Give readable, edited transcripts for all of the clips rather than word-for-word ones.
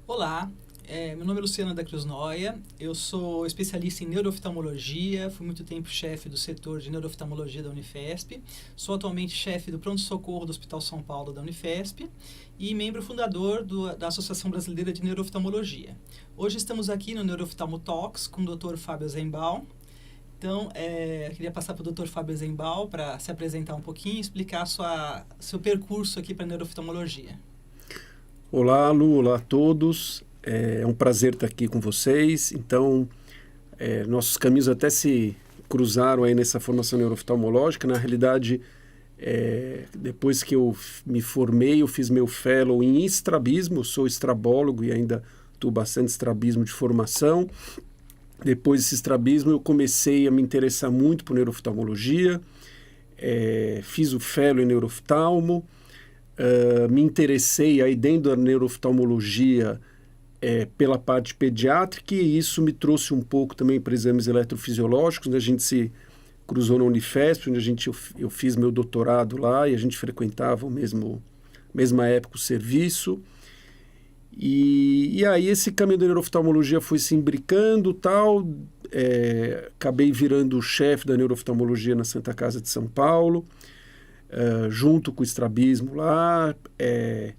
Olá, meu nome é Luciana da Cruz Noia, eu sou especialista em neurooftalmologia, fui muito tempo chefe do setor de neurooftalmologia da Unifesp, sou atualmente chefe do pronto-socorro do Hospital São Paulo da Unifesp e membro fundador da Associação Brasileira de Neurooftalmologia. Hoje estamos aqui no Neurooftalmo Talks com o Dr. Fábio Zembaum. Então, eu queria passar para o Dr. Fábio Zembaum para se apresentar um pouquinho e explicar seu percurso aqui para a neurooftalmologia. Olá, Lu, olá a todos. É um prazer estar aqui com vocês. Então, nossos caminhos até se cruzaram aí nessa formação neurooftalmológica. Na realidade, depois que eu me formei, eu fiz meu fellow em estrabismo. Eu sou estrabólogo e ainda estou bastante estrabismo de formação. Depois desse estrabismo, eu comecei a me interessar muito por neurooftalmologia. Fiz o fellow em neurooftalmo. Me interessei aí dentro da neurooftalmologia pela parte pediátrica, e isso me trouxe um pouco também para exames eletrofisiológicos, né? A gente se cruzou na Unifesp, onde eu fiz meu doutorado lá e a gente frequentava mesma época o serviço. E aí esse caminho da neurooftalmologia foi se imbricando tal, acabei virando o chefe da neurooftalmologia na Santa Casa de São Paulo, junto com o estrabismo lá.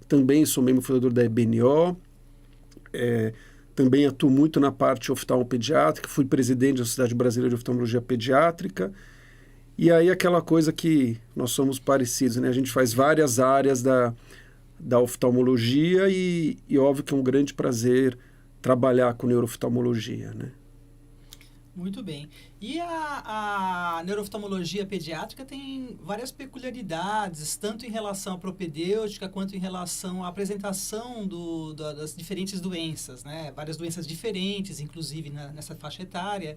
Também sou membro fundador da EBNO, também atuo muito na parte oftalmopediátrica, fui presidente da Sociedade Brasileira de Oftalmologia Pediátrica, e aí aquela coisa que nós somos parecidos, né? A gente faz várias áreas da oftalmologia e óbvio que é um grande prazer trabalhar com neurooftalmologia, né? Muito bem. E a neurooftalmologia pediátrica tem várias peculiaridades, tanto em relação à propedêutica quanto em relação à apresentação das diferentes doenças, né? Várias doenças diferentes, inclusive nessa faixa etária.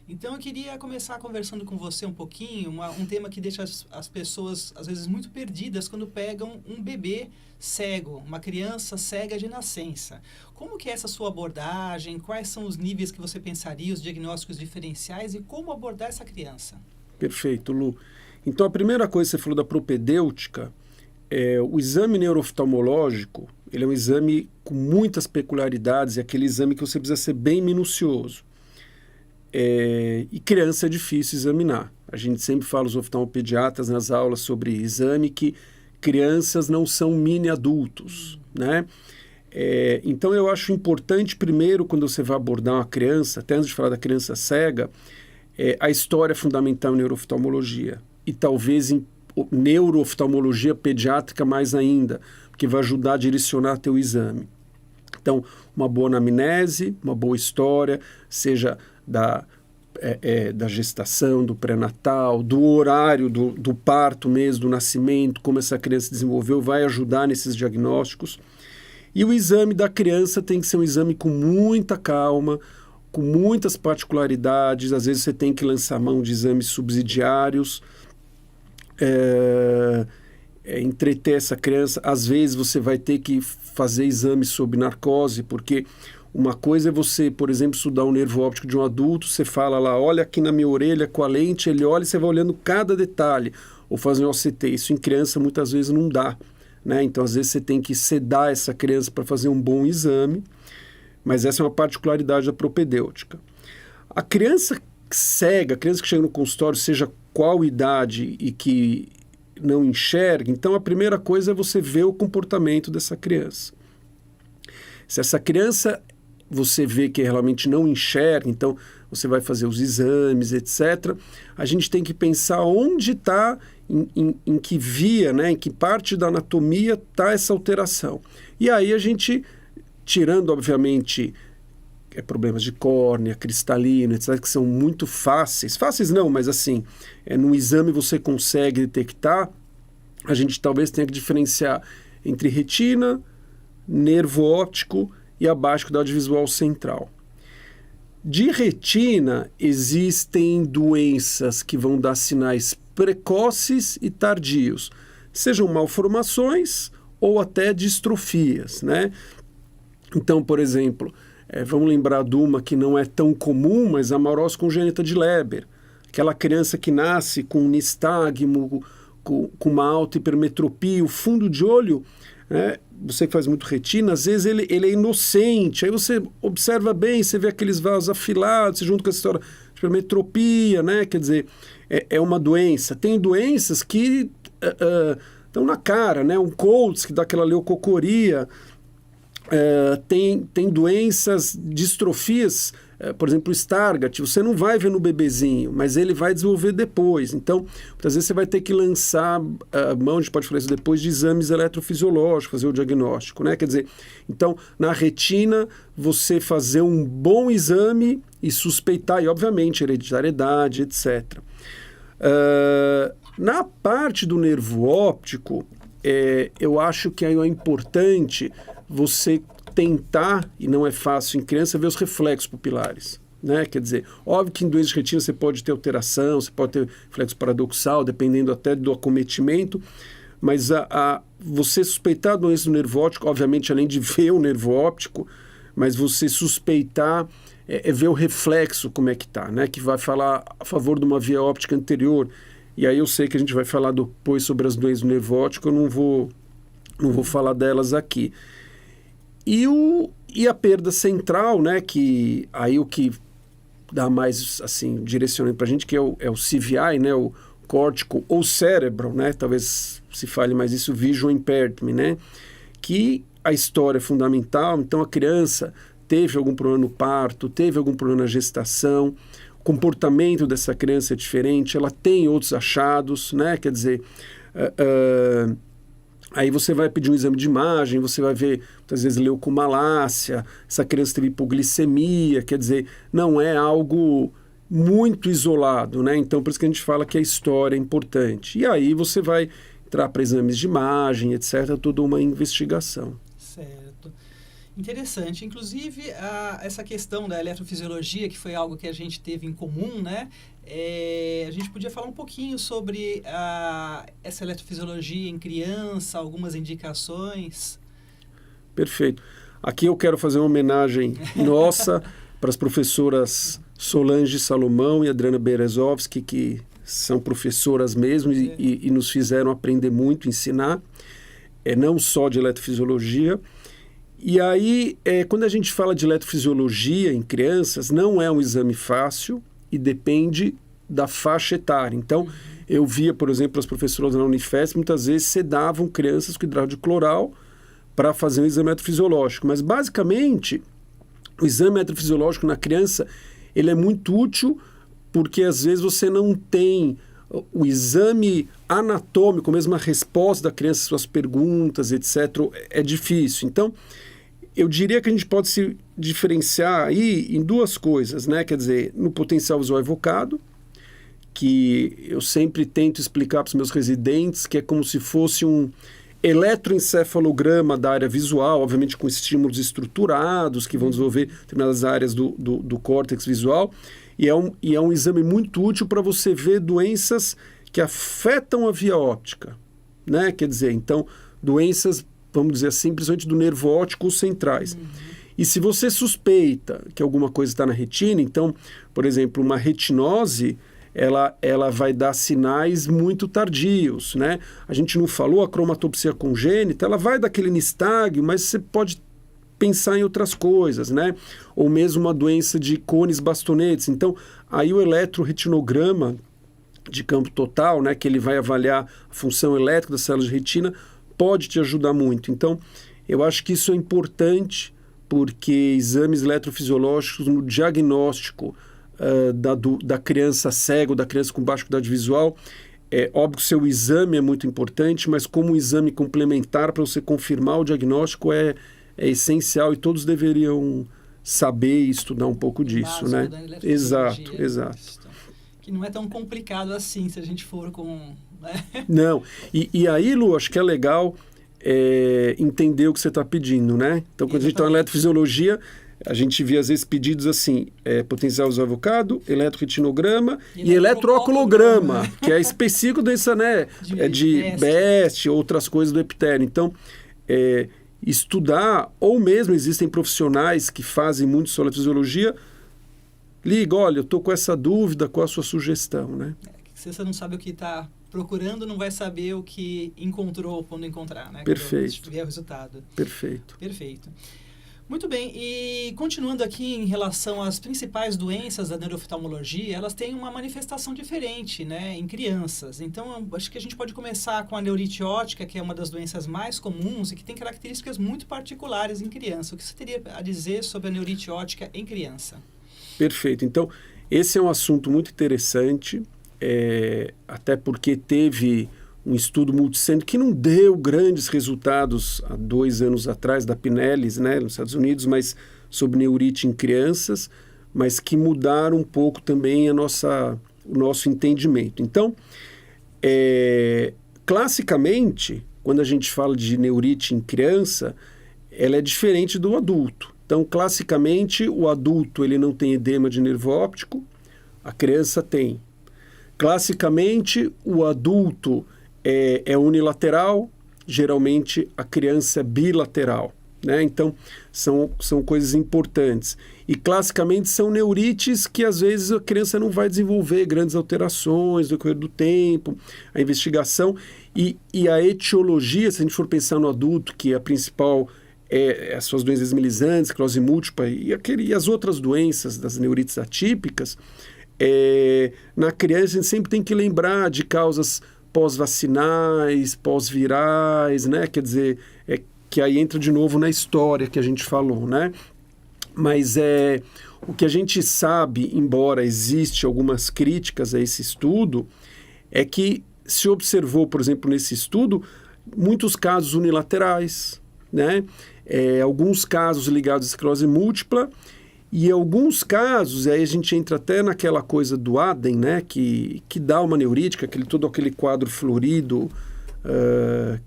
Então, eu queria começar conversando com você um pouquinho, um tema que deixa as pessoas, às vezes, muito perdidas quando pegam um bebê cego, uma criança cega de nascença. Como que é essa sua abordagem? Quais são os níveis que você pensaria, os diagnósticos diferenciais e como abordar essa criança? Perfeito, Lu. Então, a primeira coisa que você falou da propedêutica, o exame neurooftalmológico, ele é um exame com muitas peculiaridades, é aquele exame que você precisa ser bem minucioso. E criança é difícil examinar. A gente sempre fala, os oftalmopediatras nas aulas sobre exame, que crianças não são mini-adultos, né? Então eu acho importante, primeiro, quando você vai abordar uma criança, até antes de falar da criança cega, a história é fundamental em neurooftalmologia, e talvez em neurooftalmologia pediátrica mais ainda, porque vai ajudar a direcionar teu exame. Então, uma boa anamnese, uma boa história, seja da gestação, do pré-natal, do horário do parto mesmo, do nascimento, como essa criança se desenvolveu, vai ajudar nesses diagnósticos. E o exame da criança tem que ser um exame com muita calma, com muitas particularidades. Às vezes você tem que lançar mão de exames subsidiários, entreter essa criança. Às vezes você vai ter que fazer exames sob narcose, porque uma coisa é você, por exemplo, estudar o nervo óptico de um adulto, você fala lá, olha aqui na minha orelha com a lente, ele olha e você vai olhando cada detalhe, ou fazer um OCT. Isso em criança muitas vezes não dá, né? Então, às vezes você tem que sedar essa criança para fazer um bom exame, mas essa é uma particularidade da propedêutica. A criança cega, a criança que chega no consultório, seja qual idade e que não enxerga, então a primeira coisa é você ver o comportamento dessa criança. Se essa criança você vê que realmente não enxerga, então você vai fazer os exames, etc. A gente tem que pensar onde está, em que via, né, em que parte da anatomia está essa alteração. E aí a gente, tirando, obviamente, problemas de córnea, cristalino, etc., que são muito fáceis. Fáceis não, mas assim, no exame você consegue detectar. A gente talvez tenha que diferenciar entre retina, nervo óptico e a baixa-acuidade visual central. De retina, existem doenças que vão dar sinais precoces e tardios, sejam malformações ou até distrofias, né? Então, por exemplo, vamos lembrar de uma que não é tão comum, mas a amarose congênita de Leber, aquela criança que nasce com nistagmo, com uma alta hipermetropia, o fundo de olho né? Você que faz muito retina, às vezes ele é inocente, aí você observa bem, você vê aqueles vasos afilados, você junto com essa história de hipermetropia, né? Quer dizer, é uma doença. Tem doenças que estão na cara, né? Um Coates, que dá aquela leucocoria, tem doenças, distrofias, por exemplo, o Stargardt, você não vai ver no bebezinho, mas ele vai desenvolver depois. Então, muitas vezes você vai ter que lançar mão, a gente pode falar isso depois, de exames eletrofisiológicos, fazer o diagnóstico, né? Quer dizer, então, na retina, você fazer um bom exame e suspeitar, e obviamente, hereditariedade, etc. Na parte do nervo óptico, eu acho que aí é importante você tentar, e não é fácil em criança, ver os reflexos pupilares, né? Quer dizer, óbvio que em doença de retina você pode ter alteração, você pode ter reflexo paradoxal, dependendo até do acometimento, mas você suspeitar a doença do nervo óptico, obviamente, além de ver o nervo óptico, mas você suspeitar ver o reflexo como é que está, né? Que vai falar a favor de uma via óptica anterior. E aí eu sei que a gente vai falar depois sobre as doenças do nervo óptico, eu não vou falar delas aqui. E a perda central, né, que aí o que dá mais assim, direcionamento para a gente, que é o CVI, né, o córtico ou cérebro, né, talvez se fale mais isso, visual impairment, né, que a história é fundamental. Então a criança teve algum problema no parto, teve algum problema na gestação, o comportamento dessa criança é diferente, ela tem outros achados, né, quer dizer... Aí você vai pedir um exame de imagem, você vai ver, muitas vezes, leucomalácia, essa criança teve hipoglicemia, quer dizer, não é algo muito isolado, né? Então, por isso que a gente fala que a história é importante. E aí você vai entrar para exames de imagem, etc., toda uma investigação. Certo. Interessante. Inclusive, essa questão da eletrofisiologia, que foi algo que a gente teve em comum, né? A gente podia falar um pouquinho sobre essa eletrofisiologia em criança, algumas indicações. Perfeito. Aqui eu quero fazer uma homenagem nossa para as professoras Solange Salomão e Adriana Berezovski, que são professoras mesmo e nos fizeram aprender muito, ensinar, não só de eletrofisiologia. E aí, quando a gente fala de eletrofisiologia em crianças, não é um exame fácil e depende da faixa etária. Então, eu via, por exemplo, as professoras na Unifesp, muitas vezes sedavam crianças com hidrato de cloral para fazer um exame eletrofisiológico. Mas, basicamente, o exame eletrofisiológico na criança, ele é muito útil porque, às vezes, você não tem o exame anatômico, mesmo a resposta da criança, suas perguntas, etc., é difícil. Então, eu diria que a gente pode se diferenciar aí em duas coisas, né? Quer dizer, no potencial visual evocado, que eu sempre tento explicar para os meus residentes, que é como se fosse um eletroencefalograma da área visual, obviamente com estímulos estruturados que vão desenvolver determinadas áreas do córtex visual, e é um exame muito útil para você ver doenças que afetam a via óptica, né? Quer dizer, então, doenças, vamos dizer assim, principalmente do nervo óptico centrais. E se você suspeita que alguma coisa está na retina, então, por exemplo, uma retinose, ela vai dar sinais muito tardios, né? A gente não falou, a cromatopsia congênita, ela vai dar aquele nistagmo, mas você pode pensar em outras coisas, né? Ou mesmo uma doença de cones bastonetes. Então, aí o eletroretinograma de campo total, né, que ele vai avaliar a função elétrica das células de retina, pode te ajudar muito. Então, eu acho que isso é importante, porque exames eletrofisiológicos no diagnóstico da criança cega ou da criança com baixa acuidade visual, óbvio que o seu exame é muito importante, mas como um exame complementar para você confirmar o diagnóstico é essencial e todos deveriam saber e estudar um pouco disso, né? Exato. Que não é tão complicado assim, se a gente for com... Né? Não. E aí, Lu, acho que é legal entender o que você está pedindo, né? Então, quando a gente está na eletrofisiologia, a gente vê, às vezes, pedidos assim, potencial visual evocado, eletroretinograma e eletrooculograma, que é específico dessa, né? De BEST, outras coisas do epitélio. Então, estudar, ou mesmo existem profissionais que fazem muito sobre eletrofisiologia, liga, olha, eu estou com essa dúvida, qual a sua sugestão, né? Se você não sabe o que está procurando não vai saber o que encontrou quando encontrar, né? Perfeito. Quando ver o resultado. Perfeito. Perfeito. Muito bem, e continuando aqui em relação às principais doenças da neuroftalmologia, elas têm uma manifestação diferente, né, em crianças. Então, acho que a gente pode começar com a neurite óptica, que é uma das doenças mais comuns e que tem características muito particulares em criança. O que você teria a dizer sobre a neurite óptica em criança? Perfeito. Então, esse é um assunto muito interessante, até porque teve um estudo multicêntrico que não deu grandes resultados há 2 anos atrás, da Pinelli, né, nos Estados Unidos, mas sobre neurite em crianças, mas que mudaram um pouco também o nosso entendimento. Então, classicamente, quando a gente fala de neurite em criança, ela é diferente do adulto. Então, classicamente, o adulto ele não tem edema de nervo óptico, a criança tem. Classicamente, o adulto é unilateral, geralmente a criança é bilateral, né? Então, são coisas importantes. E, classicamente, são neurites que, às vezes, a criança não vai desenvolver grandes alterações no decorrer do tempo, a investigação. E a etiologia, se a gente for pensar no adulto, que a principal as suas doenças esmilizantes, esclerose múltipla e as outras doenças das neurites atípicas, na criança a gente sempre tem que lembrar de causas pós-vacinais, pós-virais, né? Quer dizer, que aí entra de novo na história que a gente falou, né? Mas o que a gente sabe, embora existe algumas críticas a esse estudo, é que se observou, por exemplo, nesse estudo, muitos casos unilaterais, né? Alguns casos ligados à esclerose múltipla, e alguns casos, aí a gente entra até naquela coisa do ADEM, né, que dá uma neurítica, todo aquele quadro florido,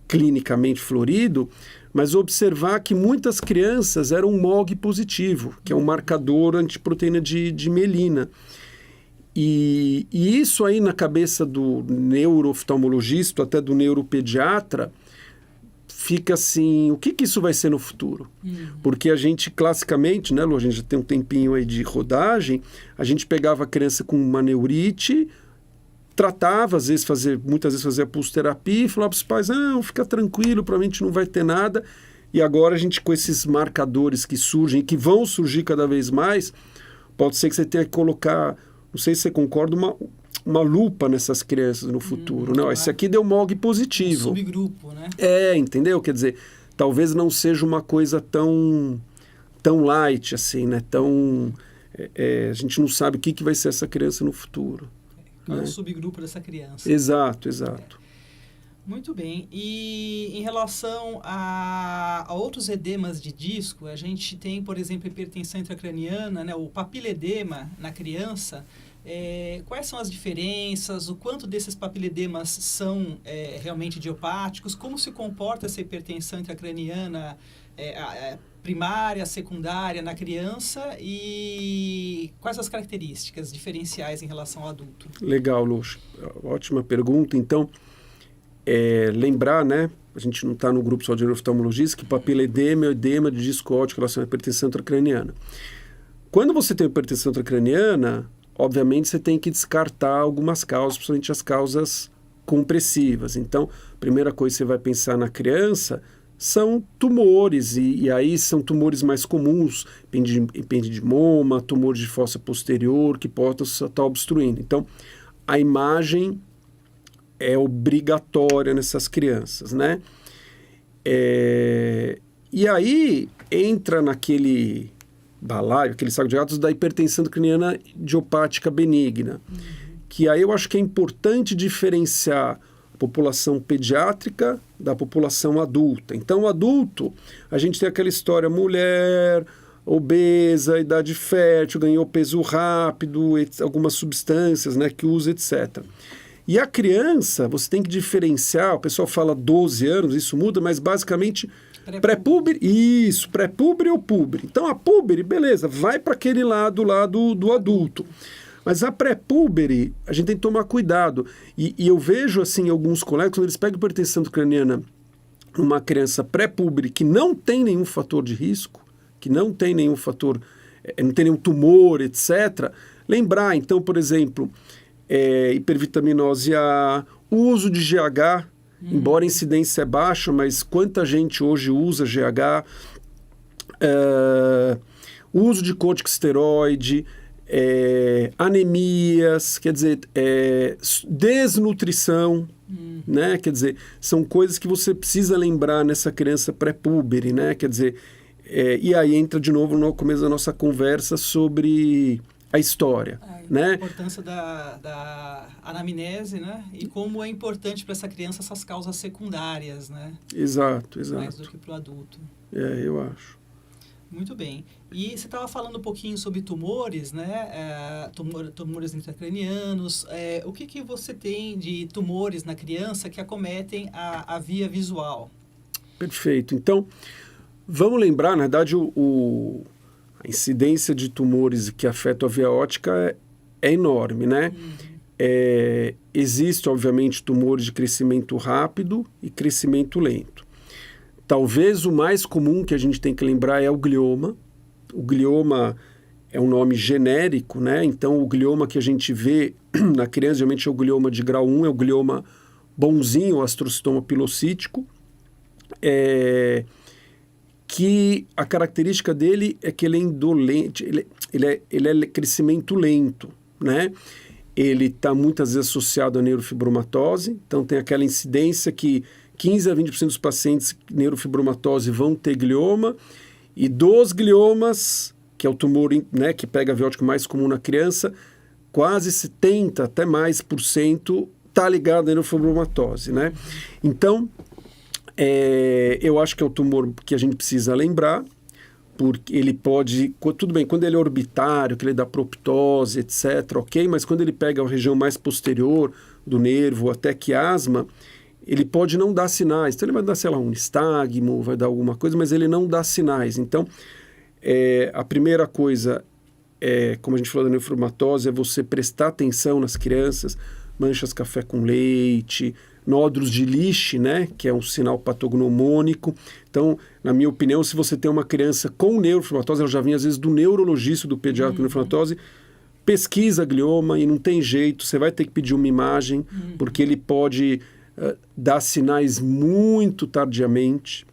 clinicamente florido, mas observar que muitas crianças eram MOG positivo, que é um marcador antiproteína de mielina. E isso aí na cabeça do neurooftalmologista, até do neuropediatra, fica assim, o que isso vai ser no futuro? Porque a gente, classicamente, né, Lu, a gente já tem um tempinho aí de rodagem, a gente pegava a criança com uma neurite, tratava, muitas vezes fazia pulsoterapia e falava para os pais, não, fica tranquilo, provavelmente não vai ter nada. E agora a gente, com esses marcadores que surgem, que vão surgir cada vez mais, pode ser que você tenha que colocar, não sei se você concorda, uma lupa nessas crianças no futuro. Não, esse aqui deu MOG positivo. Um subgrupo, né? Entendeu? Quer dizer, talvez não seja uma coisa tão light assim, né? A gente não sabe o que vai ser essa criança no futuro. É um subgrupo dessa criança. Exato. Muito bem. E em relação a outros edemas de disco, a gente tem, por exemplo, hipertensão intracraniana, né? O papiledema na criança. Quais são as diferenças, o quanto desses papiledemas são realmente idiopáticos, como se comporta essa hipertensão intracraniana primária, secundária na criança e quais as características diferenciais em relação ao adulto? Legal, Lúcio. Ótima pergunta. Então, lembrar, né, a gente não está no grupo só de neuroftalmologistas, que papiledema é o edema de disco óptico em relação à hipertensão intracraniana. Quando você tem hipertensão intracraniana, obviamente você tem que descartar algumas causas, principalmente as causas compressivas. Então, a primeira coisa que você vai pensar na criança são tumores, e aí são tumores mais comuns, ependidimoma, tumores de fossa posterior, que possam estar obstruindo. Então, a imagem é obrigatória nessas crianças, né? E aí entra naquele balaio, aquele saco de gatos da hipertensão intracraniana idiopática benigna, que aí eu acho que é importante diferenciar a população pediátrica da população adulta. Então, o adulto, a gente tem aquela história, mulher, obesa, idade fértil, ganhou peso rápido, algumas substâncias, né, que usa, etc. E a criança, você tem que diferenciar, o pessoal fala 12 anos, isso muda, mas basicamente pré-púbere, pré-púbere ou púbere. Então, a púbere, beleza, vai para aquele lado lá do adulto. Mas a pré-púbere, a gente tem que tomar cuidado. E eu vejo, assim, alguns colegas, quando eles pegam hipertensão intracraniana numa criança pré-púbere que não tem nenhum fator de risco, que não tem nenhum fator, não tem nenhum tumor, etc. Lembrar, então, por exemplo, hipervitaminose A, O uso de GH, embora a incidência é baixa, mas quanta gente hoje usa GH? O uso de corticosteroide, anemias, quer dizer, desnutrição, né? Quer dizer, são coisas que você precisa lembrar nessa criança pré-púbere, né? Quer dizer, e aí entra de novo no começo da nossa conversa sobre a história, né? A importância da anamnese, né? E como é importante para essa criança essas causas secundárias, né? Exato. Mais do que para o adulto. Eu acho. Muito bem. E você estava falando um pouquinho sobre tumores, né? Tumores intracranianos. O que você tem de tumores na criança que acometem a via visual? Perfeito. Então, vamos lembrar, na verdade, a incidência de tumores que afetam a via óptica é enorme, né? Existe, obviamente, tumores de crescimento rápido e crescimento lento. Talvez o mais comum que a gente tem que lembrar é o glioma. O glioma é um nome genérico, né? Então, o glioma que a gente vê na criança, geralmente é o glioma de grau 1, é o glioma bonzinho, o astrocitoma pilocítico. Que a característica dele é que ele é indolente, ele é crescimento lento, né? Ele está muitas vezes associado à neurofibromatose, então tem aquela incidência que 15 a 20% dos pacientes com neurofibromatose vão ter glioma, e dos gliomas, que é o tumor, né, que pega a via óptica mais comum na criança, quase 70% até mais está ligado à neurofibromatose, né? Então, eu acho que é o tumor que a gente precisa lembrar, porque ele pode, tudo bem, quando ele é orbitário, que ele dá proptose, etc., ok, mas quando ele pega a região mais posterior do nervo, até quiasma, ele pode não dar sinais. Então ele vai dar, sei lá, um nistagmo, vai dar alguma coisa, mas ele não dá sinais. Então, a primeira coisa, como a gente falou da neurofibromatose, é você prestar atenção nas crianças, manchas café com leite, nódulos de Lisch, né, que é um sinal patognomônico. Então, na minha opinião, se você tem uma criança com neurofibromatose, ela já vem às vezes do neurologista, do pediatra com neurofibromatose, pesquisa glioma e não tem jeito, você vai ter que pedir uma imagem, porque ele pode dar sinais muito tardiamente,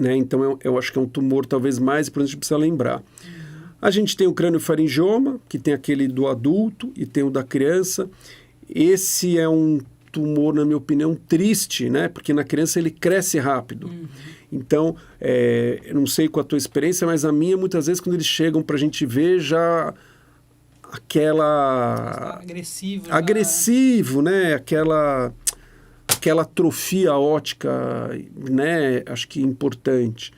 né? Então, eu acho que é um tumor talvez mais importante que precisa lembrar. A gente tem o craniofaringioma, que tem aquele do adulto e tem o da criança. Esse é um tumor, na minha opinião, triste, né? Porque na criança ele cresce rápido. Então, eu não sei qual a tua experiência, mas a minha, muitas vezes, quando eles chegam para a gente ver, já aquela... agressivo, né? Aquela atrofia óptica, né? Acho que importante.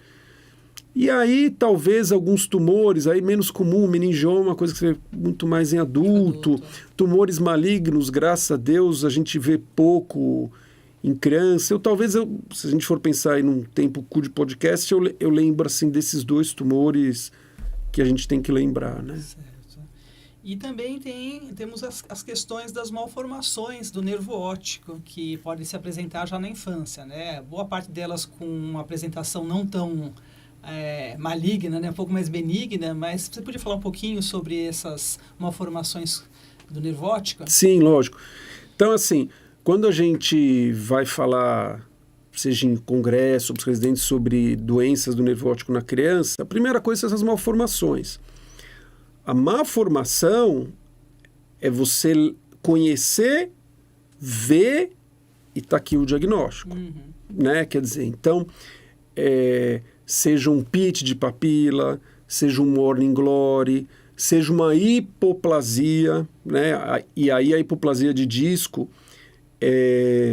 E aí, talvez, alguns tumores, aí menos comum, meningioma, uma coisa que você vê muito mais em adulto. Tumores malignos, graças a Deus, a gente vê pouco em criança. Se a gente for pensar aí num tempo curto de podcast, eu lembro, assim, desses dois tumores que a gente tem que lembrar, né? Certo. E também temos as questões das malformações do nervo óptico, que podem se apresentar já na infância, né? Boa parte delas com uma apresentação não tão maligna, né? Um pouco mais benigna, mas você podia falar um pouquinho sobre essas malformações do nervo óptico? Sim, lógico. Então, assim, quando a gente vai falar, seja em congresso, os residentes, sobre doenças do nervo óptico na criança, a primeira coisa são essas malformações. A malformação é você conhecer, ver e tá aqui o diagnóstico, né? Quer dizer, então, seja um pitch de papila, seja um morning glory, seja uma hipoplasia, né? E aí a hipoplasia de disco,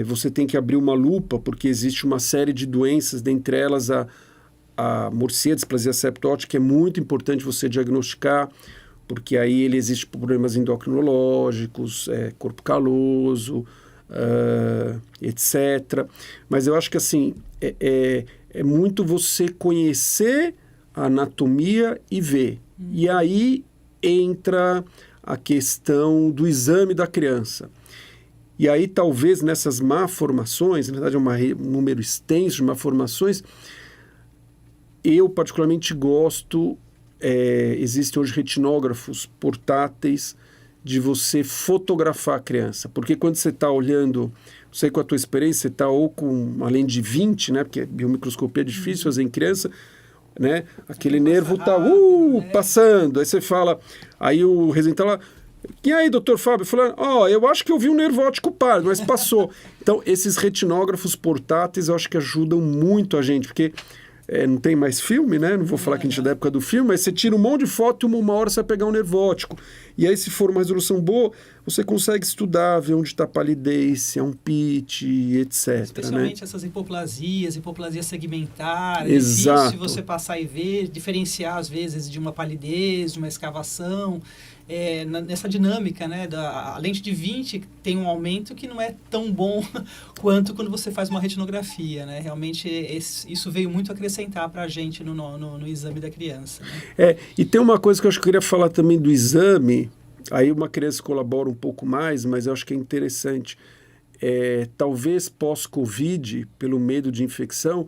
você tem que abrir uma lupa, porque existe uma série de doenças, dentre elas a morcea, displasia septótica, que é muito importante você diagnosticar, porque aí ele existe problemas endocrinológicos, corpo caloso, etc. Mas eu acho que assim, é muito você conhecer a anatomia e ver. E aí entra a questão do exame da criança. E aí talvez nessas malformações, na verdade é um número extenso de malformações, eu particularmente gosto, existem hoje retinógrafos portáteis, de você fotografar a criança. Porque quando você está olhando não sei com a tua experiência, você está ou com, além de 20, né? Porque biomicroscopia é difícil fazer em criança, né? Aquele nervo está passando. Aí você fala, aí o residente está lá, e aí, doutor Fábio? Falando, eu acho que eu vi um nervo óptico par, mas passou. Então, esses retinógrafos portáteis eu acho que ajudam muito a gente, porque não tem mais filme, né? Não vou falar que a gente é da época do filme, mas você tira um monte de foto e uma hora você vai pegar um nervo óptico. E aí, se for uma resolução boa, você consegue estudar, ver onde está a palidez, se é um pitch, etc. Especialmente né? essas hipoplasias segmentares. Exato. É difícil você passar e ver, diferenciar às vezes de uma palidez, de uma escavação. Nessa dinâmica, né, a lente de 20 tem um aumento que não é tão bom quanto quando você faz uma retinografia, né? Realmente isso veio muito acrescentar para a gente no exame da criança. Né? E tem uma coisa que eu acho que eu queria falar também do exame, aí uma criança colabora um pouco mais, mas eu acho que é interessante. Talvez pós-Covid, pelo medo de infecção,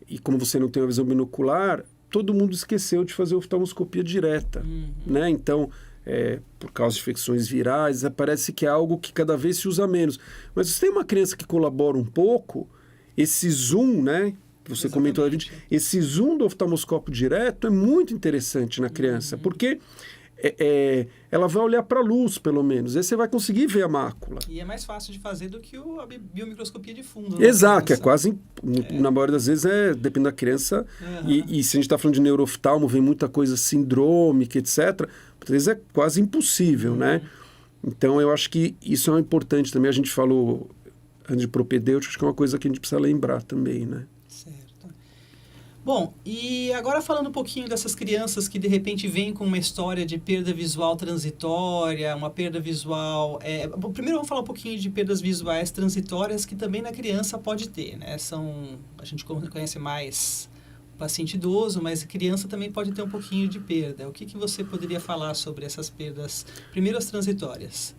e como você não tem uma visão binocular, todo mundo esqueceu de fazer oftalmoscopia direta, né? Então, por causa de infecções virais, parece que é algo que cada vez se usa menos. Mas se tem uma criança que colabora um pouco, esse zoom, né, que você comentou, esse zoom do oftalmoscópio direto é muito interessante na criança, porque ela vai olhar para a luz, pelo menos. Aí você vai conseguir ver a mácula. E é mais fácil de fazer do que a biomicroscopia de fundo. Exato, que é quase, na maioria das vezes, depende da criança. E se a gente está falando de neurooftalmo, vem muita coisa sindrômica, etc., às vezes é quase impossível, né? Então, eu acho que isso é importante também. A gente falou antes de propedêutica, acho que é uma coisa que a gente precisa lembrar também, né? Bom, e agora falando um pouquinho dessas crianças que de repente vêm com uma história de perda visual transitória, uma perda visual... primeiro vamos falar um pouquinho de perdas visuais transitórias que também na criança pode ter, né? A gente conhece mais o paciente idoso, mas a criança também pode ter um pouquinho de perda. O que você poderia falar sobre essas perdas, primeiro as transitórias?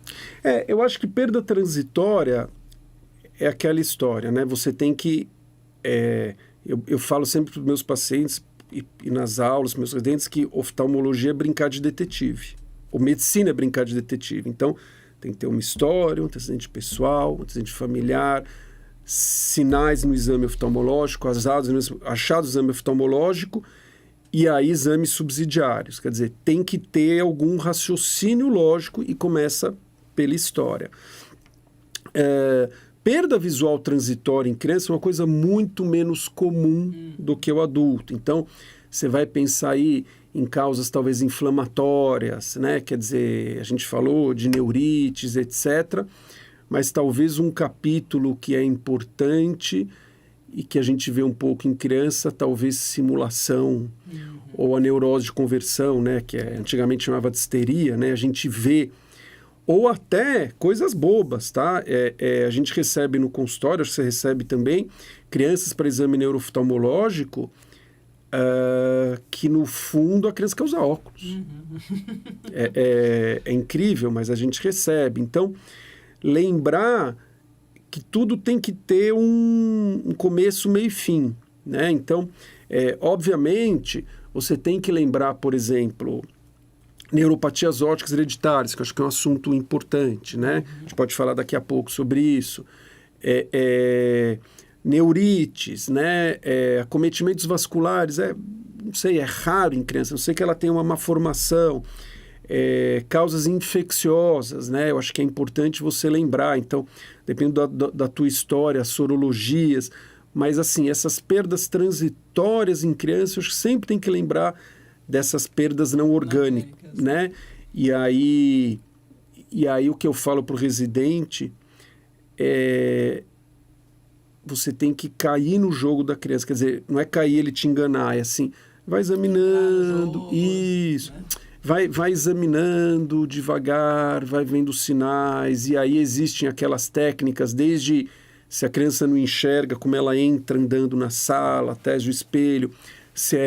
Eu acho que perda transitória é aquela história, né? Você tem que... Eu falo sempre para os meus pacientes e nas aulas, meus residentes, que oftalmologia é brincar de detetive. Ou medicina é brincar de detetive. Então, tem que ter uma história, um antecedente pessoal, um antecedente familiar, sinais no exame oftalmológico, achados no exame oftalmológico e aí exames subsidiários. Quer dizer, tem que ter algum raciocínio lógico e começa pela história. Perda visual transitória em criança é uma coisa muito menos comum do que o adulto. Então, você vai pensar aí em causas talvez inflamatórias, né? Quer dizer, a gente falou de neurites, etc., mas talvez um capítulo que é importante e que a gente vê um pouco em criança, talvez simulação ou a neurose de conversão, né? Que antigamente chamava de histeria, né? A gente vê, ou até coisas bobas, tá? A gente recebe no consultório, acho que você recebe também, crianças para exame neurooftalmológico que no fundo a criança quer usar óculos. É incrível, mas a gente recebe. Então, lembrar que tudo tem que ter um começo, meio e fim, né? Então, obviamente, você tem que lembrar, por exemplo, neuropatias ópticas hereditárias, que eu acho que é um assunto importante, né? A gente pode falar daqui a pouco sobre isso. Neurites, né? Acometimentos vasculares, não sei, é raro em criança, eu sei que ela tem uma má formação. Causas infecciosas, né? Eu acho que é importante você lembrar. Então, dependendo da tua história, sorologias, mas assim, essas perdas transitórias em criança, eu acho que sempre tem que lembrar dessas perdas não orgânicas, né? E aí o que eu falo para o residente você tem que cair no jogo da criança, quer dizer, não é cair ele te enganar, é assim, vai examinando, jogo, isso, né? Vai examinando devagar, vai vendo sinais, e aí existem aquelas técnicas, desde se a criança não enxerga, como ela entra andando na sala, até o espelho, se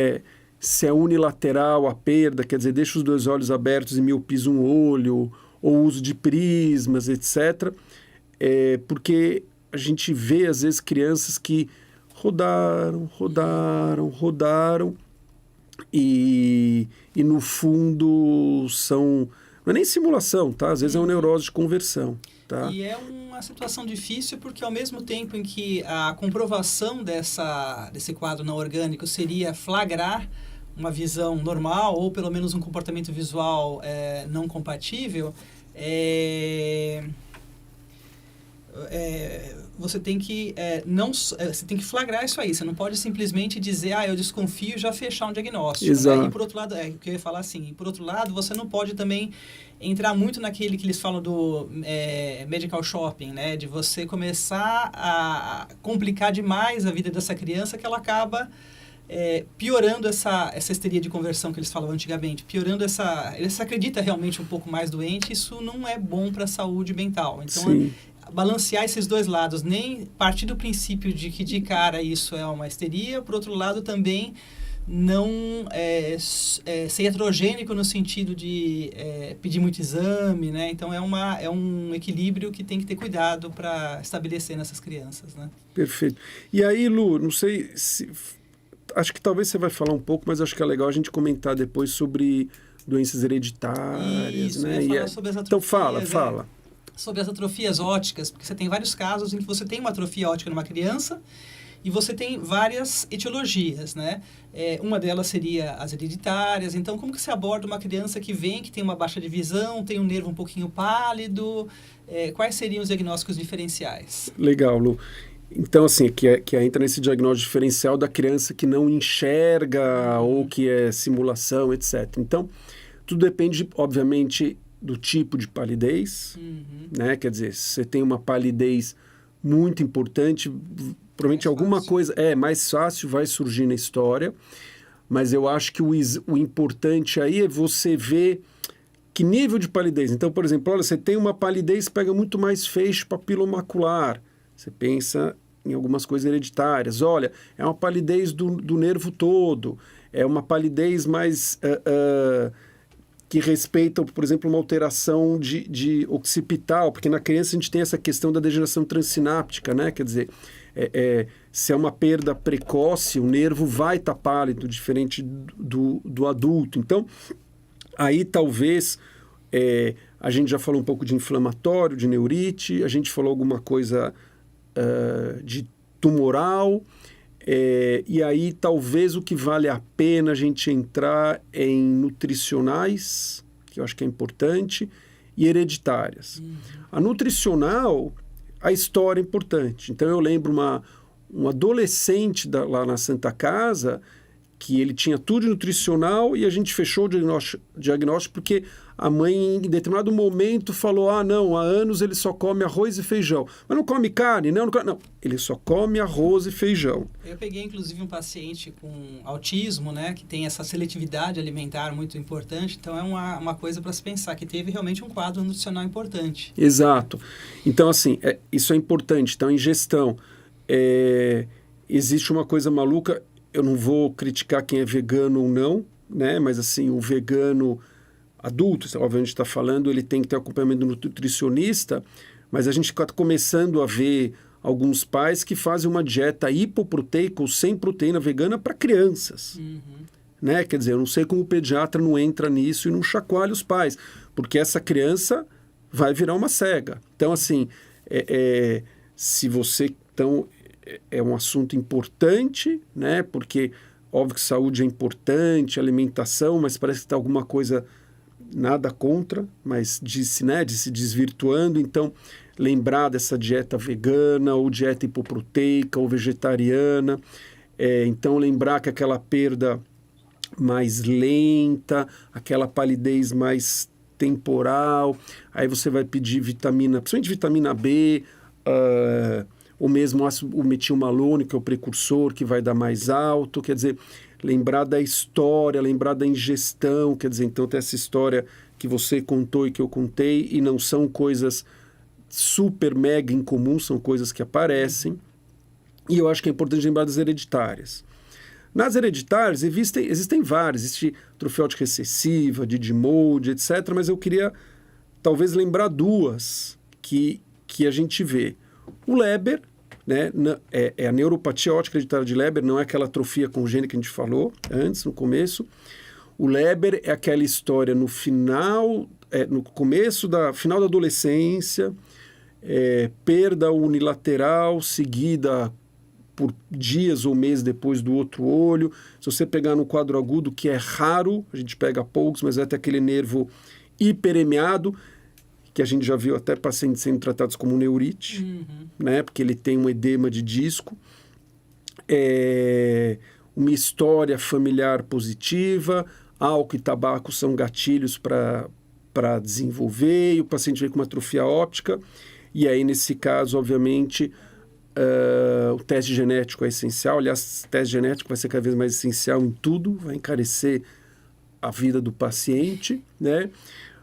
é unilateral a perda, quer dizer, deixa os dois olhos abertos e miopisa um olho, ou uso de prismas, etc. Porque a gente vê, às vezes, crianças que rodaram, e no fundo são Não é nem simulação, tá? Às vezes é uma neurose de conversão, tá? E é uma situação difícil porque, ao mesmo tempo em que a comprovação desse quadro não orgânico seria flagrar uma visão normal ou pelo menos um comportamento visual não compatível, você tem que você tem que flagrar isso aí. Você não pode simplesmente dizer, eu desconfio e já fechar um diagnóstico. Exato. Né? E por outro lado, o que eu ia falar assim, e por outro lado, você não pode também entrar muito naquele que eles falam do medical shopping, né? De você começar a complicar demais a vida dessa criança, que ela acaba piorando essa histeria de conversão que eles falavam antigamente, piorando ele se acredita realmente um pouco mais doente. Isso não é bom para a saúde mental. Então, Sim. Balancear esses dois lados, nem partir do princípio de que de cara isso é uma histeria, por outro lado também não ser heterogênico no sentido de pedir muito exame, né? Então é um equilíbrio que tem que ter cuidado para estabelecer nessas crianças, né? Perfeito. E aí, Lu, não sei se... Acho que talvez você vai falar um pouco, mas acho que é legal a gente comentar depois sobre doenças hereditárias, isso, né? Falar sobre as atrofias, então fala. Sobre as atrofias ópticas, porque você tem vários casos em que você tem uma atrofia óptica numa criança e você tem várias etiologias, né? Uma delas seria as hereditárias. Então, como que você aborda uma criança que tem uma baixa de visão, tem um nervo um pouquinho pálido? Quais seriam os diagnósticos diferenciais? Legal, Lu. Então, assim, que entra nesse diagnóstico diferencial da criança que não enxerga ou que é simulação, etc. Então, tudo depende, obviamente, do tipo de palidez, né? Quer dizer, se você tem uma palidez muito importante, provavelmente alguma coisa mais fácil vai surgir na história, mas eu acho que o importante aí é você ver que nível de palidez. Então, por exemplo, olha, você tem uma palidez que pega muito mais feixe papilomacular, você pensa em algumas coisas hereditárias. Olha, é uma palidez do nervo todo, é uma palidez mais... que respeita, por exemplo, uma alteração de occipital, porque na criança a gente tem essa questão da degeneração transsináptica, né? Quer dizer, se é uma perda precoce, o nervo vai estar pálido, diferente do adulto. Então, aí talvez a gente já falou um pouco de inflamatório, de neurite, a gente falou alguma coisa de tumoral, e aí talvez o que vale a pena a gente entrar em nutricionais, que eu acho que é importante, e hereditárias. A nutricional, a história é importante. Então eu lembro um adolescente lá na Santa Casa que ele tinha tudo de nutricional e a gente fechou o diagnóstico porque a mãe em determinado momento falou, não, há anos ele só come arroz e feijão. Mas não come carne? Não, ele só come arroz e feijão. Eu peguei, inclusive, um paciente com autismo, né, que tem essa seletividade alimentar muito importante, então é uma coisa para se pensar, que teve realmente um quadro nutricional importante. Exato. Então, assim, isso é importante. Então, ingestão. Existe uma coisa maluca, eu não vou criticar quem é vegano ou não, né, mas, assim, o vegano adulto, obviamente está falando, ele tem que ter acompanhamento do nutricionista, mas a gente está começando a ver alguns pais que fazem uma dieta hipoproteica ou sem proteína vegana para crianças. Né? Quer dizer, eu não sei como o pediatra não entra nisso e não chacoalha os pais, porque essa criança vai virar uma cega. Então, assim, se você... Então, é um assunto importante, né? Porque, óbvio que saúde é importante, alimentação, mas parece que está alguma coisa... Nada contra, mas de se desvirtuando. Então, lembrar dessa dieta vegana, ou dieta hipoproteica, ou vegetariana. Então, lembrar que aquela perda mais lenta, aquela palidez mais temporal, aí você vai pedir principalmente vitamina B, ou mesmo o metilmalônico, que é o precursor, que vai dar mais alto, quer dizer... Lembrar da história, lembrar da ingestão, quer dizer, então tem essa história que você contou e que eu contei, e não são coisas super mega incomuns, são coisas que aparecem. E eu acho que é importante lembrar das hereditárias. Nas hereditárias existem várias, existe atrofia óptica recessiva, Didi-Mold, etc., mas eu queria talvez lembrar duas que a gente vê. O Leber, né, a neuropatia óptica hereditária de Leber, não é aquela atrofia congênita que a gente falou antes, no começo. O Leber é aquela história no final, no final da adolescência, perda unilateral seguida por dias ou meses depois do outro olho. Se você pegar no quadro agudo, que é raro, a gente pega poucos, mas vai ter aquele nervo hiperemiado, que a gente já viu até pacientes sendo tratados como neurite, né? Porque ele tem um edema de disco. Uma história familiar positiva, álcool e tabaco são gatilhos para desenvolver, e o paciente vem com uma atrofia óptica, e aí, nesse caso, obviamente, o teste genético é essencial. Aliás, o teste genético vai ser cada vez mais essencial em tudo, vai encarecer a vida do paciente, né?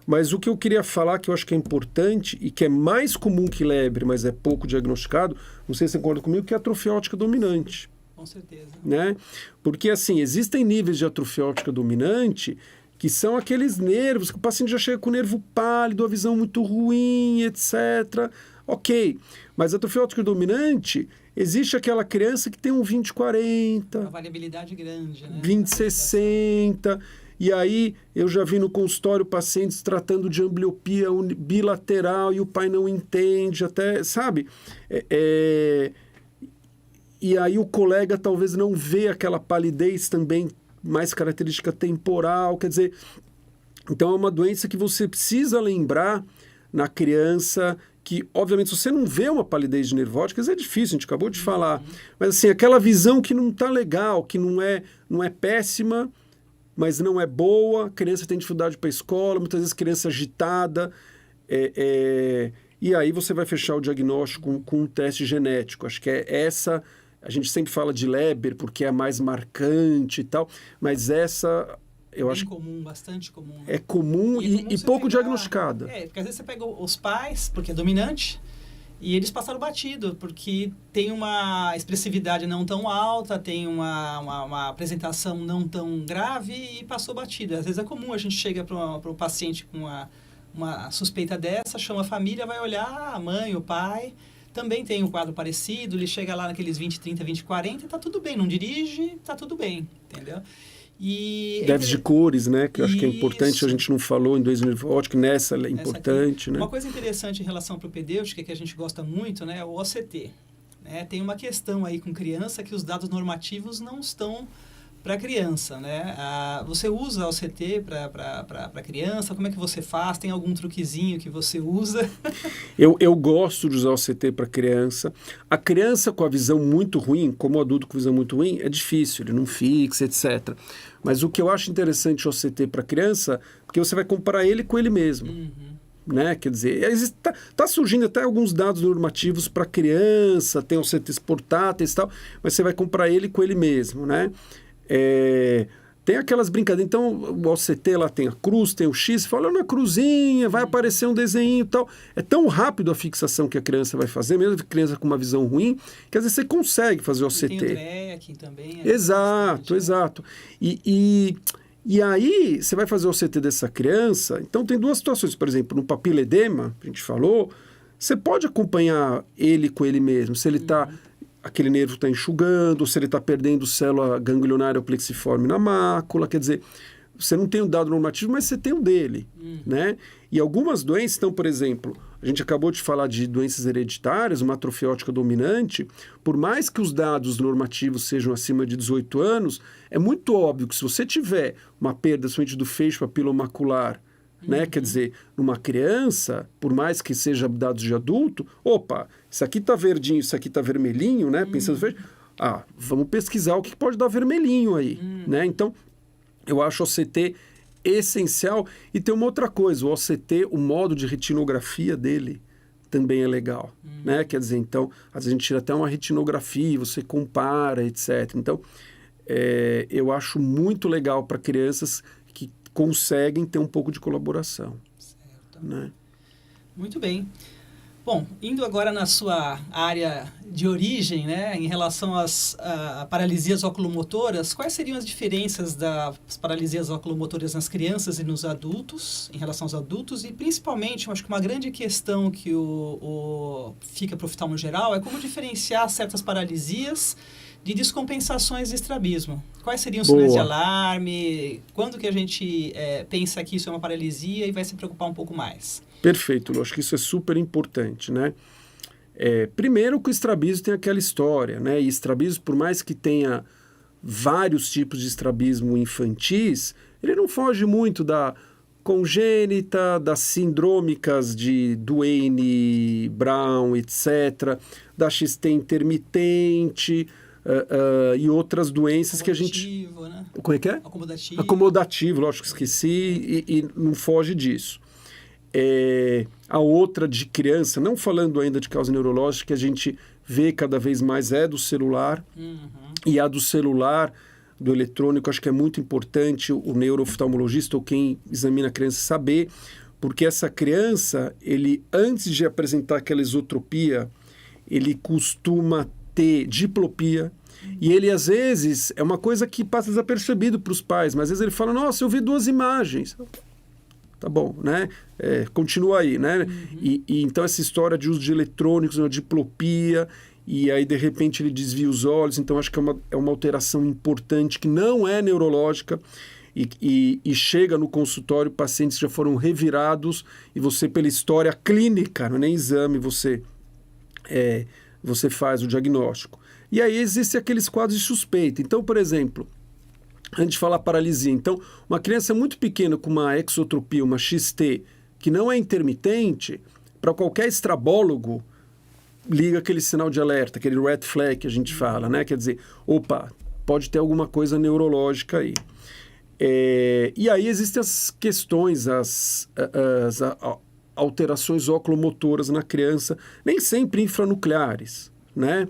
Mas o que eu queria falar, que eu acho que é importante e que é mais comum que Leber, mas é pouco diagnosticado, não sei se você concorda comigo, que é a atrofia óptica dominante. Com certeza. Né? Porque, assim, existem níveis de atrofia óptica dominante que são aqueles nervos que o paciente já chega com o nervo pálido, a visão muito ruim, etc. Ok, mas a atrofia óptica dominante, existe aquela criança que tem um 20/40. Uma variabilidade grande, né? 20/60. E aí, eu já vi no consultório pacientes tratando de ambliopia bilateral e o pai não entende, até, sabe? E aí o colega talvez não vê aquela palidez também mais característica temporal, quer dizer... Então, é uma doença que você precisa lembrar na criança que, obviamente, se você não vê uma palidez de nervo óptica, é difícil, a gente acabou de falar. Mas, assim, aquela visão que não está legal, que não é péssima, mas não é boa, a criança tem dificuldade para a escola, muitas vezes criança agitada, e aí você vai fechar o diagnóstico com um teste genético. Acho que essa, a gente sempre fala de Leber porque é a mais marcante e tal, mas essa, eu acho comum, bastante comum. Né? É comum e pouco diagnosticada. Porque às vezes você pega os pais, porque é dominante, e eles passaram batido, porque tem uma expressividade não tão alta, tem uma apresentação não tão grave e passou batido. Às vezes é comum, a gente chega para o paciente com uma suspeita dessa, chama a família, vai olhar, a mãe, o pai, também tem um quadro parecido, ele chega lá naqueles 20, 30, 20, 40, tá tudo bem, não dirige, tá tudo bem, entendeu? E déficit de cores, né? Que eu acho que é importante, a gente não falou em doença nervo óptica, nessa é importante, né? Uma coisa interessante em relação à propedêutica, que a gente gosta muito, né, é o OCT. Né? Tem uma questão aí com criança que os dados normativos não estão para criança, né? Você usa o OCT para criança? Como é que você faz? Tem algum truquezinho que você usa? Eu gosto de usar o OCT para criança. A criança com a visão muito ruim, como o adulto com visão muito ruim, é difícil, ele não fixa, etc. Mas o que eu acho interessante o OCT para criança, porque você vai comparar ele com ele mesmo. Né? Quer dizer, está surgindo até alguns dados normativos para criança, tem OCTs portáteis e tal, mas você vai comparar ele com ele mesmo, né? Tem aquelas brincadeiras, então o OCT lá tem a cruz, tem o X, você fala na cruzinha, vai aparecer um desenho e tal. É tão rápido a fixação que a criança vai fazer, mesmo a criança com uma visão ruim, que às vezes você consegue fazer o OCT. Tem o tracking também. Exato. E aí, você vai fazer o OCT dessa criança, então tem duas situações, por exemplo, no papiledema, a gente falou, você pode acompanhar ele com ele mesmo, se ele está... aquele nervo está enxugando, se ele está perdendo célula ganglionária ou plexiforme na mácula, quer dizer, você não tem o dado normativo, mas você tem o dele, né? E algumas doenças, então, por exemplo, a gente acabou de falar de doenças hereditárias, uma atrofia óptica dominante, por mais que os dados normativos sejam acima de 18 anos, é muito óbvio que se você tiver uma perda, somente do feixe papilomacular, né? Quer dizer, numa criança, por mais que seja dados de adulto, opa, isso aqui está verdinho, isso aqui está vermelhinho, né? Pensando, vamos pesquisar o que pode dar vermelhinho aí, né? Então, eu acho o OCT essencial. E tem uma outra coisa, o OCT, o modo de retinografia dele também é legal, né? Quer dizer, então, às vezes a gente tira até uma retinografia, você compara, etc. Então, eu acho muito legal para crianças que conseguem ter um pouco de colaboração. Certo. Né? Muito bem. Bom, indo agora na sua área de origem, né, em relação às paralisias oculomotoras, quais seriam as diferenças das paralisias oculomotoras nas crianças e nos adultos, em relação aos adultos, e principalmente, eu acho que uma grande questão que fica para o oftalmo geral é como diferenciar certas paralisias de descompensações de estrabismo. Quais seriam os Boa. sinais de alarme? Quando que a gente pensa que isso é uma paralisia e vai se preocupar um pouco mais? Perfeito, Lu. Acho que isso é super importante, né? Primeiro que o estrabismo tem aquela história, né? E estrabismo, por mais que tenha vários tipos de estrabismo infantis, ele não foge muito da congênita, das sindrômicas de Duane, Brown, etc., da XT intermitente e outras doenças que a gente... Né? Como é que é? Acomodativo. Acomodativo, lógico que esqueci, e não foge disso. A outra de criança, não falando ainda de causa neurológica, que a gente vê cada vez mais é do celular, e a do celular, do eletrônico, acho que é muito importante o neurooftalmologista ou quem examina a criança saber, porque essa criança, ele antes de apresentar aquela esotropia, ele costuma ter diplopia, e ele às vezes, é uma coisa que passa desapercebido para os pais, mas às vezes ele fala, nossa, eu vi 2 imagens. Tá bom, né? Continua aí, né? E então essa história de uso de eletrônicos, uma diplopia, e aí de repente ele desvia os olhos, então acho que é uma alteração importante que não é neurológica e chega no consultório, pacientes já foram revirados e você, pela história clínica, não é nem exame, você faz o diagnóstico. E aí existem aqueles quadros de suspeita. Então, por exemplo, antes de falar paralisia, então, uma criança muito pequena com uma exotropia, uma XT, que não é intermitente, para qualquer estrabólogo, liga aquele sinal de alerta, aquele red flag que a gente fala, né? Quer dizer, opa, pode ter alguma coisa neurológica aí. E aí existem as questões, as alterações oculomotoras na criança, nem sempre infranucleares, né?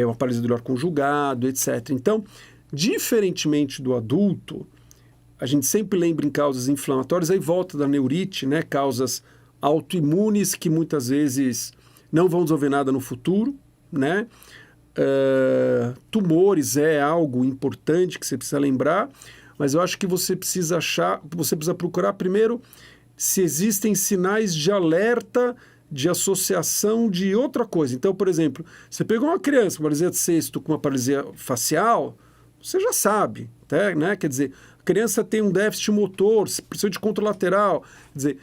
Uma paralisia do olhar conjugado, etc. Então, diferentemente do adulto, a gente sempre lembra em causas inflamatórias, aí volta da neurite, né? Causas autoimunes que muitas vezes não vão resolver nada no futuro, né? Tumores é algo importante que você precisa lembrar, mas eu acho que você precisa procurar primeiro se existem sinais de alerta de associação de outra coisa. Então, por exemplo, você pegou uma criança com paralisia de cesto com uma paralisia facial, você já sabe, né? Quer dizer, a criança tem um déficit motor, precisa de contralateral. Quer dizer,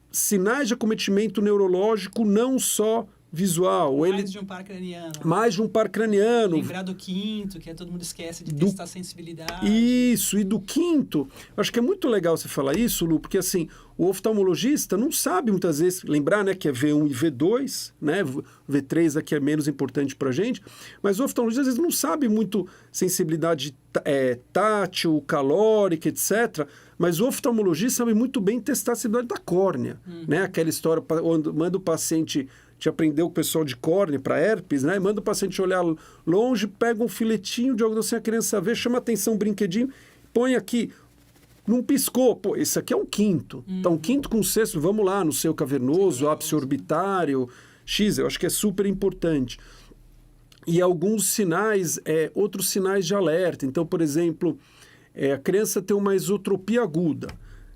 sinais de acometimento neurológico não só visual. Mais de um par craniano. Mais de um par craniano. Lembrar do quinto, que todo mundo esquece de testar a sensibilidade. Isso, e do quinto. Acho que é muito legal você falar isso, Lu, porque assim, o oftalmologista não sabe muitas vezes, lembrar, né, que é V1 e V2, né, V3 aqui é menos importante pra gente, mas o oftalmologista às vezes não sabe muito sensibilidade tátil, calórica, etc., mas o oftalmologista sabe muito bem testar a sensibilidade da córnea, né, aquela história, manda o paciente... Te aprendeu com o pessoal de córnea para herpes, né? Manda o paciente olhar longe, pega um filetinho de algodão sem a criança ver, chama atenção, um brinquedinho, põe aqui, não piscou. Pô, esse aqui é um quinto. Então, um quinto com sexto, vamos lá, no seu cavernoso, ápice orbitário, X, eu acho que é super importante. E alguns sinais, outros sinais de alerta. Então, por exemplo, a criança tem uma esotropia aguda,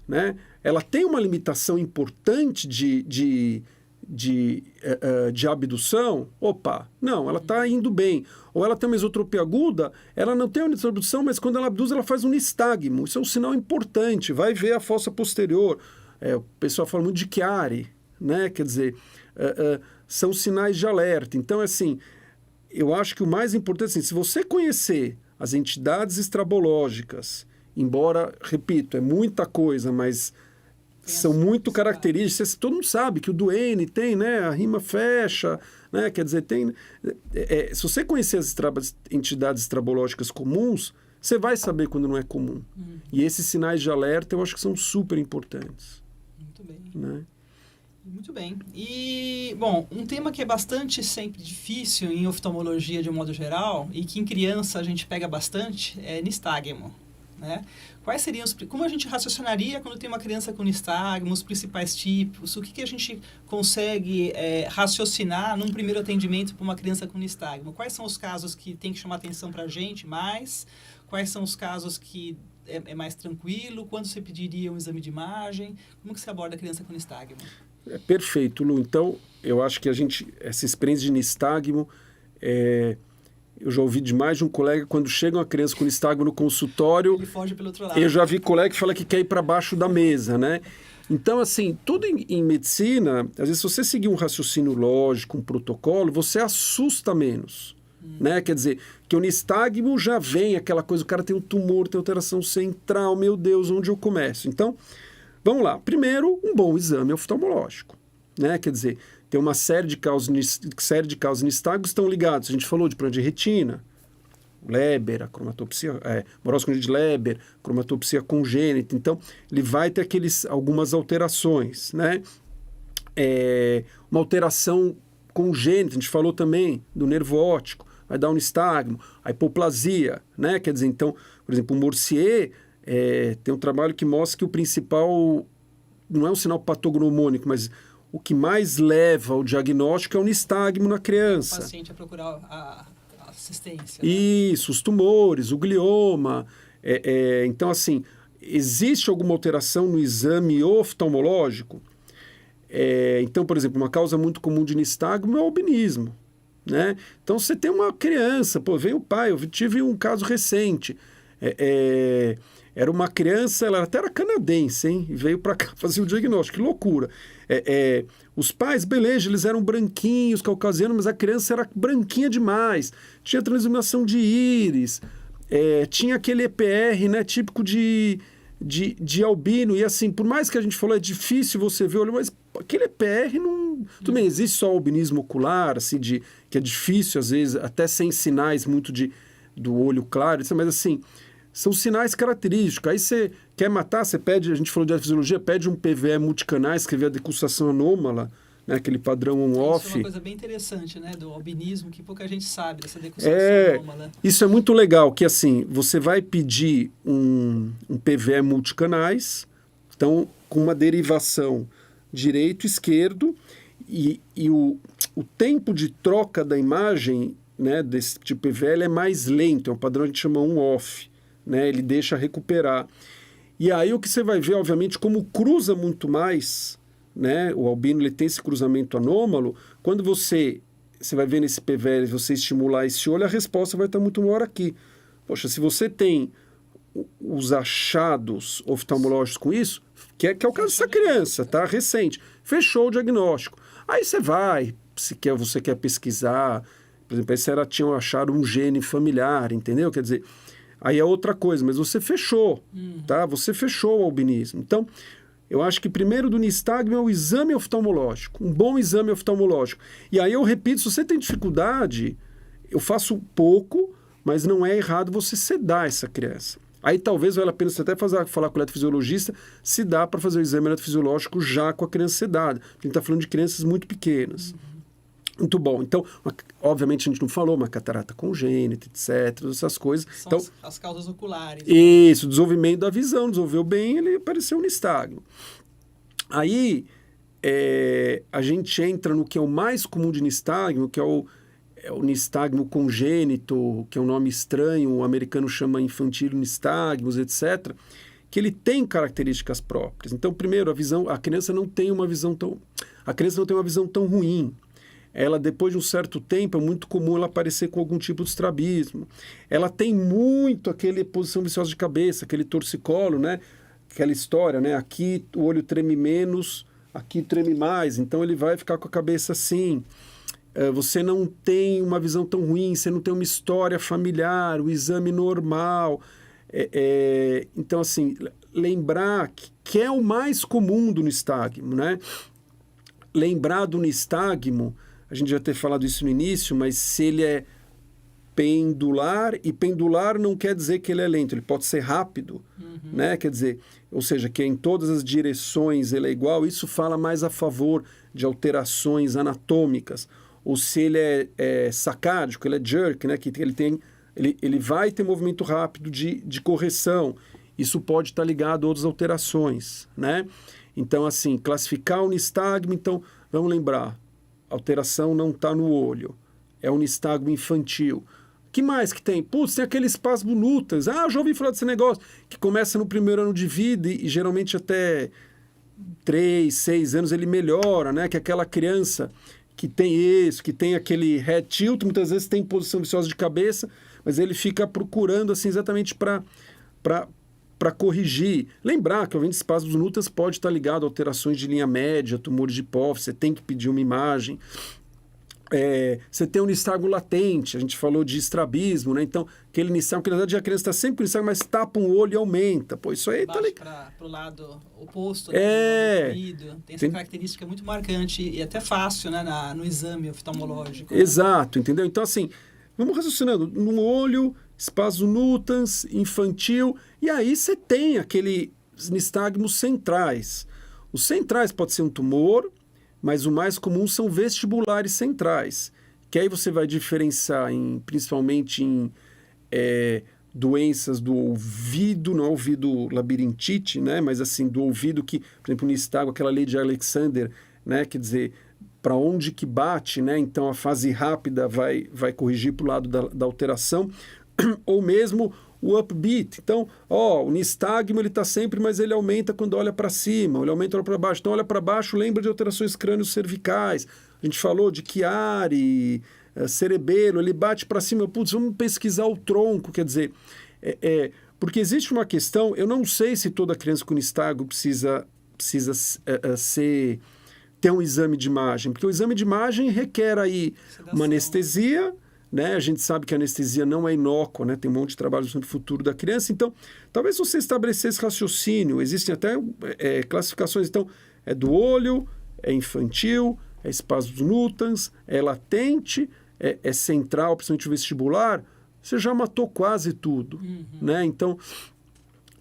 né? Ela tem uma limitação importante de abdução, não, ela está indo bem. Ou ela tem uma esotropia aguda, ela não tem uma abdução, mas quando ela abduz, ela faz um nistagmo. Isso é um sinal importante. Vai ver a fossa posterior. O pessoal fala muito de Chiari, né? Quer dizer, são sinais de alerta. Então, assim, eu acho que o mais importante, assim, se você conhecer as entidades estrabológicas, embora, repito, é muita coisa, mas... são muito características. Todo mundo sabe que o Duane tem, né? A rima fecha, né? Quer dizer, tem... se você conhecer as entidades estrabológicas comuns, você vai saber quando não é comum. E esses sinais de alerta eu acho que são super importantes. Muito bem. Né? Muito bem. E, bom, um tema que é bastante sempre difícil em oftalmologia de um modo geral, e que em criança a gente pega bastante, é nistagmo. Né? Quais seriam como a gente raciocinaria quando tem uma criança com nistagmo, os principais tipos, o que a gente consegue raciocinar num primeiro atendimento para uma criança com nistagmo? Quais são os casos que tem que chamar atenção para a gente mais? Quais são os casos que é mais tranquilo? Quando você pediria um exame de imagem? Como que você aborda a criança com nistagmo? Perfeito, Lu. Então, eu acho que essa experiência de nistagmo Eu já ouvi de mais de um colega, quando chega uma criança com nistagmo no consultório, Ele foge pelo outro lado. eu já vi colega que fala que quer ir para baixo da mesa, né? Então, assim, tudo em medicina, às vezes, se você seguir um raciocínio lógico, um protocolo, você assusta menos, né? Quer dizer, que o nistagmo já vem aquela coisa, o cara tem um tumor, tem alteração central, meu Deus, onde eu começo? Então, vamos lá. Primeiro, um bom exame oftalmológico, né? Quer dizer, tem uma série de causas de nistagmo que estão ligados. A gente falou de problema de retina, Leber, a cromatopsia, morose congênita de Leber, cromatopsia congênita. Então, ele vai ter algumas alterações, né? Uma alteração congênita, a gente falou também do nervo óptico, vai dar um nistagmo, a hipoplasia, né? Quer dizer, então, por exemplo, o Morsier tem um trabalho que mostra que o principal não é um sinal patognomônico, mas o que mais leva ao diagnóstico é o nistagmo na criança. O paciente a procurar a assistência. Né? Isso, os tumores, o glioma. Então, assim, existe alguma alteração no exame oftalmológico? Então, por exemplo, uma causa muito comum de nistagmo é o albinismo, né? Então, você tem uma criança, vem o pai, eu tive um caso recente, era uma criança, ela até era canadense, hein? E veio para cá fazer o diagnóstico, que loucura. Os pais, beleza, eles eram branquinhos, caucasianos, mas a criança era branquinha demais, tinha transiluminação de íris, tinha aquele EPR, né, típico de albino, e assim, por mais que a gente falou, é difícil você ver o olho, mas aquele EPR não... Tudo bem, existe só albinismo ocular, assim, que é difícil, às vezes, até sem sinais muito do olho claro, mas assim, são sinais característicos. Aí você quer matar, você pede, a gente falou de fisiologia, pede um PVE multicanais, que vê a decussação anômala, né, aquele padrão on-off. Isso é uma coisa bem interessante, né, do albinismo, que pouca gente sabe dessa decussação anômala. Isso é muito legal, que assim, você vai pedir um PVE multicanais, então, com uma derivação direito-esquerdo, e o tempo de troca da imagem, né, desse tipo de PVE é mais lento, é um padrão que a gente chama on-off. Né, ele deixa recuperar. E aí o que você vai ver, obviamente, como cruza muito mais, né, o albino ele tem esse cruzamento anômalo, quando você vai ver nesse PVL, você estimular esse olho, a resposta vai estar muito maior aqui. Poxa, se você tem os achados oftalmológicos com isso, que é o caso dessa criança, tá? Recente, fechou o diagnóstico. Aí você vai, você quer pesquisar, por exemplo, aí tinham achado um gene familiar, entendeu? Quer dizer, aí é outra coisa, mas você fechou, tá? Você fechou o albinismo. Então, eu acho que primeiro do nistagmo é o exame oftalmológico, um bom exame oftalmológico. E aí eu repito, se você tem dificuldade, eu faço pouco, mas não é errado você sedar essa criança. Aí talvez valha a pena você até falar com o eletrofisiologista se dá para fazer o exame eletrofisiológico já com a criança sedada. A gente está falando de crianças muito pequenas. Muito bom. Então, obviamente a gente não falou, uma catarata congênita, etc., essas coisas. São então, as causas oculares. Isso, desenvolvimento da visão, desenvolveu bem, ele apareceu um nistagmo. Aí, a gente entra no que é o mais comum de nistagmo, que é o nistagmo congênito, que é um nome estranho, o americano chama infantil nistagmos, etc., que ele tem características próprias. Então, primeiro, a criança não tem uma visão tão ruim. Ela, depois de um certo tempo, é muito comum ela aparecer com algum tipo de estrabismo. Ela tem muito aquele posição viciosa de cabeça, aquele torcicolo, né? Aquela história, né? Aqui o olho treme menos, aqui treme mais, então ele vai ficar com a cabeça assim. Você não tem uma visão tão ruim, você não tem uma história familiar, o exame normal. Então, assim, lembrar que é o mais comum do nistagmo, né? Lembrar do nistagmo, a gente já ter falado isso no início, mas se ele é pendular, e pendular não quer dizer que ele é lento, ele pode ser rápido, né? Quer dizer, ou seja, que em todas as direções ele é igual, isso fala mais a favor de alterações anatômicas. Ou se ele é sacádico, ele é jerk, né? Que ele vai ter movimento rápido de correção, isso pode estar ligado a outras alterações, né? Então, assim, classificar o nistagmo, então, vamos lembrar, alteração não está no olho, é um nistagmo infantil. Que mais que tem? Putz, tem aquele espasmo lutas. Eu já ouvi falar desse negócio, que começa no primeiro ano de vida e geralmente até 3, 6 anos ele melhora, né? Que é aquela criança que tem isso, que tem aquele head tilt, muitas vezes tem posição viciosa de cabeça, mas ele fica procurando assim exatamente para corrigir. Lembrar que o aumento de espasmos nutas pode estar ligado a alterações de linha média, tumores de hipófise, você tem que pedir uma imagem. Você tem um nistagmo latente, a gente falou de estrabismo, né? Então, aquele nistagmo, que na verdade a criança está sempre com nistagmo, mas tapa um olho e aumenta. Pô, isso aí tá ligado. Para o lado oposto, né? Do ouvido. Tem essa característica muito marcante e até fácil, né? No exame oftalmológico. Exato, entendeu? Então, assim, vamos raciocinando. No olho, espasmo nutans, infantil, e aí você tem aqueles nistagmos centrais. Os centrais pode ser um tumor, mas o mais comum são vestibulares centrais, que aí você vai diferenciar principalmente em doenças do ouvido, não ouvido labirintite, né? Mas assim, do ouvido que, por exemplo, no nistagmo, aquela lei de Alexander, né? Quer dizer, para onde que bate, né? Então a fase rápida vai corrigir para o lado da alteração, ou mesmo o upbeat. Então, o nistagmo ele está sempre, mas ele aumenta quando olha para cima, ele aumenta olha para baixo. Então, olha para baixo, lembra de alterações crânio-cervicais. A gente falou de Chiari, cerebelo, ele bate para cima. Putz, vamos pesquisar o tronco, quer dizer... porque existe uma questão, eu não sei se toda criança com nistagmo precisa ter um exame de imagem, porque o exame de imagem requer aí uma anestesia, né? A gente sabe que a anestesia não é inócua, né? Tem um monte de trabalho sobre o futuro da criança. Então, talvez você estabelecesse raciocínio. Existem até classificações. Então, é do olho, é infantil, é espasmos nutans, é latente, é central, principalmente o vestibular. Você já matou quase tudo, né? Então,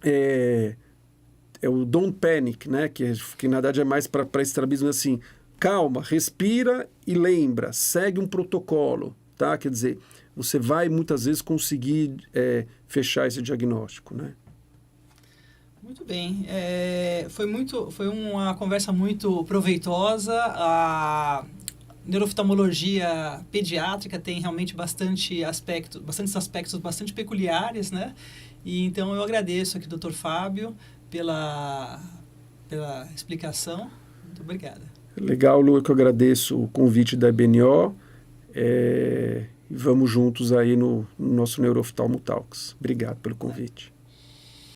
é o don't panic, né? Que na verdade é mais para estrabismo assim. Calma, respira e lembra, segue um protocolo. Tá? Quer dizer, você vai muitas vezes conseguir fechar esse diagnóstico, né? Muito bem. Foi uma conversa muito proveitosa. A neuroftalmologia pediátrica tem realmente bastantes aspectos bastante peculiares, né? E então eu agradeço aqui, Dr. Fábio, pela explicação. Muito obrigada. Legal, Lu, que eu agradeço o convite da EBNO. E vamos juntos aí no nosso Neuroftalmo Talks. Obrigado pelo convite.